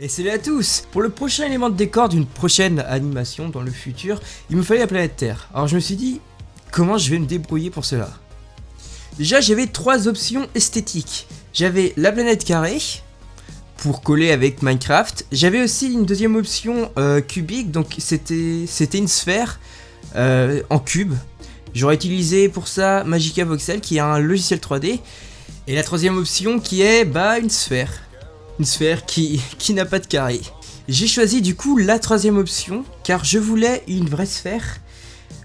Et salut à tous! Pour le prochain élément de décor d'une prochaine animation dans le futur, il me fallait la planète Terre. Alors je me suis dit, comment je vais me débrouiller pour cela? Déjà j'avais trois options esthétiques. J'avais la planète carrée, pour coller avec Minecraft. J'avais aussi une deuxième option cubique, donc c'était une sphère en cube. J'aurais utilisé pour ça Magica Voxel qui est un logiciel 3D. Et la troisième option qui est une sphère. Une sphère qui n'a pas de carré. J'ai choisi du coup la troisième option car je voulais une vraie sphère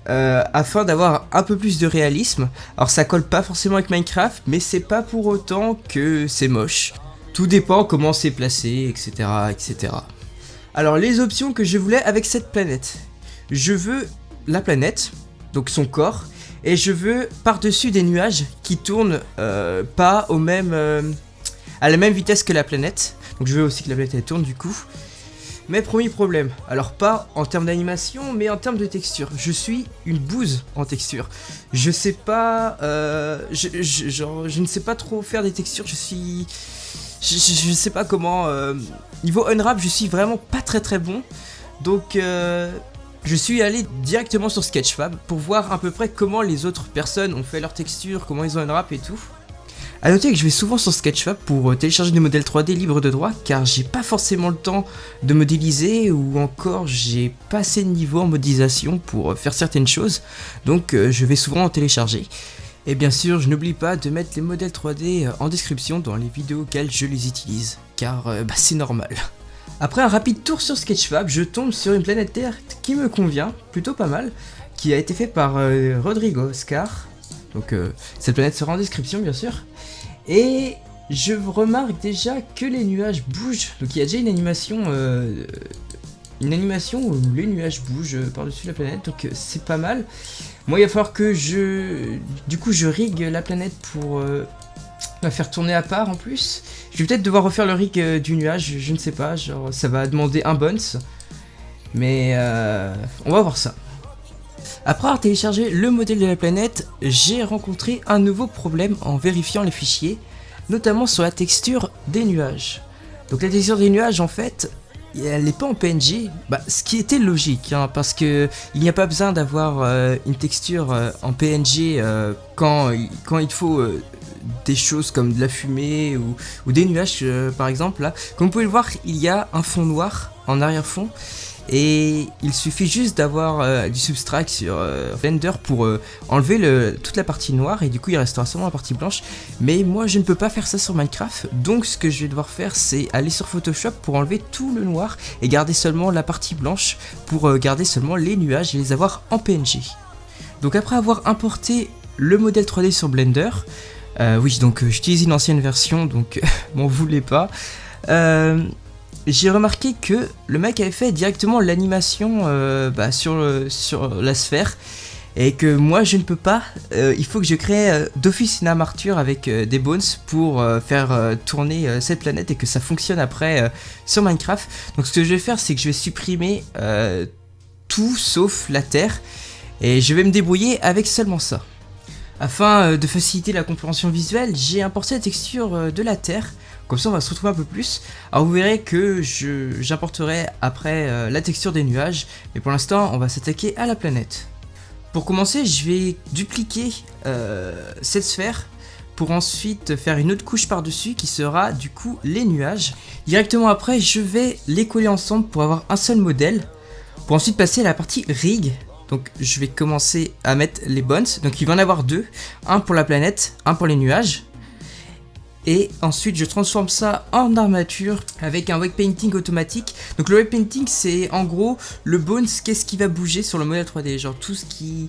afin d'avoir un peu plus de réalisme. Alors ça colle pas forcément avec Minecraft, mais c'est pas pour autant que c'est moche. Tout dépend comment c'est placé, etc., etc. Alors les options que je voulais avec cette planète. Je veux la planète, donc son corps, et je veux par-dessus des nuages qui tournent pas au même... à la même vitesse que la planète. Donc je veux aussi que la planète elle tourne du coup. Mais premier problème, alors pas en termes d'animation, mais en termes de texture. Je suis une bouse en texture. Je sais pas... je ne sais pas trop faire des textures, je sais pas comment... niveau Unwrap, je suis vraiment pas très bon. Donc je suis allé directement sur Sketchfab pour voir à peu près comment les autres personnes ont fait leur texture, comment ils ont Unwrap et tout. A noter que je vais souvent sur Sketchfab pour télécharger des modèles 3D libres de droit car j'ai pas forcément le temps de modéliser ou encore j'ai pas assez de niveau en modélisation pour faire certaines choses, donc je vais souvent en télécharger. Et bien sûr je n'oublie pas de mettre les modèles 3D en description dans les vidéos auxquelles je les utilise car c'est normal. Après un rapide tour sur Sketchfab, je tombe sur une planète Terre qui me convient plutôt pas mal, qui a été fait par Rodrigo Oscar. Donc cette planète sera en description bien sûr. Et je remarque déjà que les nuages bougent. Donc il y a déjà une animation où les nuages bougent par-dessus la planète. Donc c'est pas mal. Moi il va falloir que je rig la planète pour la faire tourner à part en plus. Je vais peut-être devoir refaire le rig du nuage, je ne sais pas. Genre ça va demander un bounce. Mais on va voir ça. Après avoir téléchargé le modèle de la planète, j'ai rencontré un nouveau problème en vérifiant les fichiers, notamment sur la texture des nuages. Donc la texture des nuages en fait, elle n'est pas en PNG, ce qui était logique, parce que il n'y a pas besoin d'avoir une texture en PNG quand il faut des choses comme de la fumée ou des nuages par exemple. Là, comme vous pouvez le voir, il y a un fond noir en arrière-fond. Et il suffit juste d'avoir du subtract sur Blender pour enlever toute la partie noire et du coup il restera seulement la partie blanche. Mais moi je ne peux pas faire ça sur Minecraft, donc ce que je vais devoir faire c'est aller sur Photoshop pour enlever tout le noir et garder seulement la partie blanche pour garder seulement les nuages et les avoir en PNG. Donc après avoir importé le modèle 3D sur Blender, oui donc j'utilise une ancienne version donc m'en voulez pas. J'ai remarqué que le mec avait fait directement l'animation sur la sphère et que moi je ne peux pas, il faut que je crée d'office une armature avec des bones pour faire tourner cette planète et que ça fonctionne après sur Minecraft. Donc ce que je vais faire c'est que je vais supprimer tout sauf la terre et je vais me débrouiller avec seulement ça. Afin de faciliter la compréhension visuelle, j'ai importé la texture de la terre. Comme ça on va se retrouver un peu plus. Alors vous verrez que j'importerai après la texture des nuages. Mais pour l'instant on va s'attaquer à la planète. Pour commencer je vais dupliquer cette sphère. Pour ensuite faire une autre couche par dessus qui sera du coup les nuages. Directement après je vais les coller ensemble pour avoir un seul modèle. Pour ensuite passer à la partie rig. Donc je vais commencer à mettre les bones. Donc il va en avoir deux. Un pour la planète, un pour les nuages. Et ensuite je transforme ça en armature avec un wake painting automatique. Donc le wake painting c'est en gros le bones, qu'est-ce qui va bouger sur le modèle 3D. Genre tout ce qui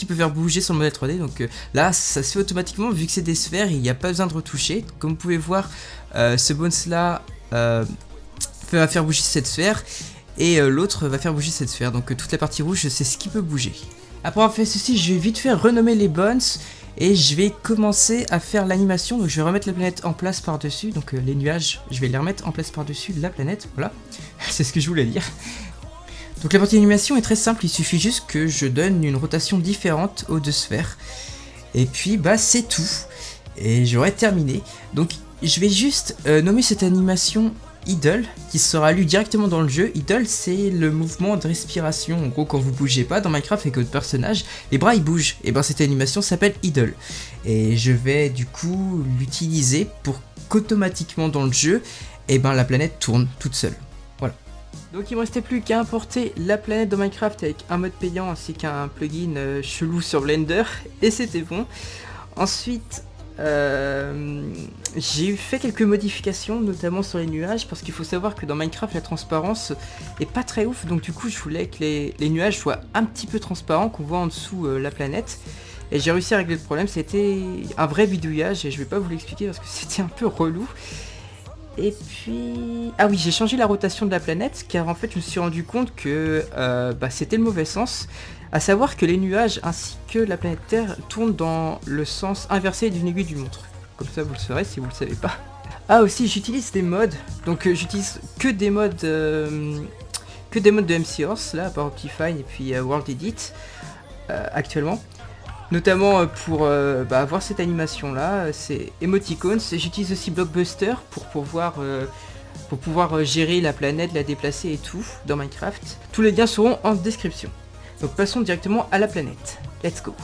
peut faire bouger sur le modèle 3D. Donc là ça se fait automatiquement vu que c'est des sphères, il n'y a pas besoin de retoucher. Comme vous pouvez voir ce bones là va faire bouger cette sphère. Et l'autre va faire bouger cette sphère. Donc toute la partie rouge c'est ce qui peut bouger. Après avoir fait ceci je vais vite fait renommer les bones. Et je vais commencer à faire l'animation, donc je vais remettre la planète en place par-dessus, donc les nuages, je vais les remettre en place par-dessus la planète, voilà, c'est ce que je voulais dire. Donc la partie animation est très simple, il suffit juste que je donne une rotation différente aux deux sphères. Et puis c'est tout, et j'aurai terminé. Donc je vais juste nommer cette animation idle qui sera lu directement dans le jeu. Idle, c'est le mouvement de respiration. En gros, quand vous bougez pas dans Minecraft et que votre personnage, les bras ils bougent. Et ben cette animation s'appelle idle. Et je vais du coup l'utiliser pour qu'automatiquement dans le jeu, et ben la planète tourne toute seule. Voilà. Donc il me restait plus qu'à importer la planète dans Minecraft avec un mode payant ainsi qu'un plugin chelou sur Blender et c'était bon. Ensuite j'ai fait quelques modifications notamment sur les nuages parce qu'il faut savoir que dans Minecraft la transparence est pas très ouf, donc du coup je voulais que les nuages soient un petit peu transparents, qu'on voit en dessous la planète. Et j'ai réussi à régler le problème, c'était un vrai bidouillage et je vais pas vous l'expliquer parce que c'était un peu relou. Et puis... Ah oui, j'ai changé la rotation de la planète car en fait je me suis rendu compte que c'était le mauvais sens. À savoir que les nuages ainsi que la planète Terre tournent dans le sens inversé d'une aiguille d'une montre. Comme ça vous le saurez si vous le savez pas. Ah aussi j'utilise des mods, donc j'utilise que des mods de MC Horse là, par Optifine et puis World Edit actuellement. Notamment pour avoir cette animation là, c'est Emoticons. J'utilise aussi Blockbuster pour pouvoir gérer la planète, la déplacer et tout dans Minecraft. Tous les liens seront en description. Donc passons directement à la planète. Let's go.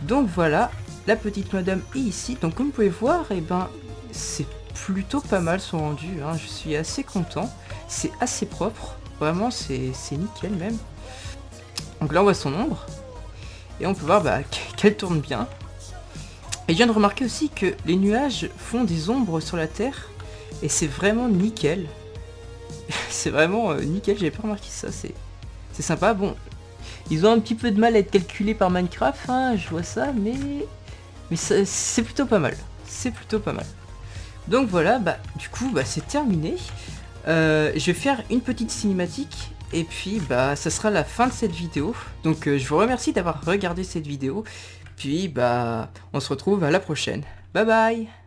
Donc voilà, la petite madame est ici. Donc comme vous pouvez voir, c'est plutôt pas mal son rendu. Hein. Je suis assez content. C'est assez propre. Vraiment, c'est nickel même. Donc là on voit son ombre. Et on peut voir qu'elle tourne bien. Et je viens de remarquer aussi que les nuages font des ombres sur la Terre. Et c'est vraiment nickel. C'est vraiment nickel, j'avais pas remarqué ça, c'est sympa. Bon, ils ont un petit peu de mal à être calculés par Minecraft, hein, je vois ça, mais c'est plutôt pas mal. C'est plutôt pas mal. Donc voilà, du coup, c'est terminé. Je vais faire une petite cinématique. Et puis ça sera la fin de cette vidéo. Donc je vous remercie d'avoir regardé cette vidéo. Puis on se retrouve à la prochaine. Bye bye.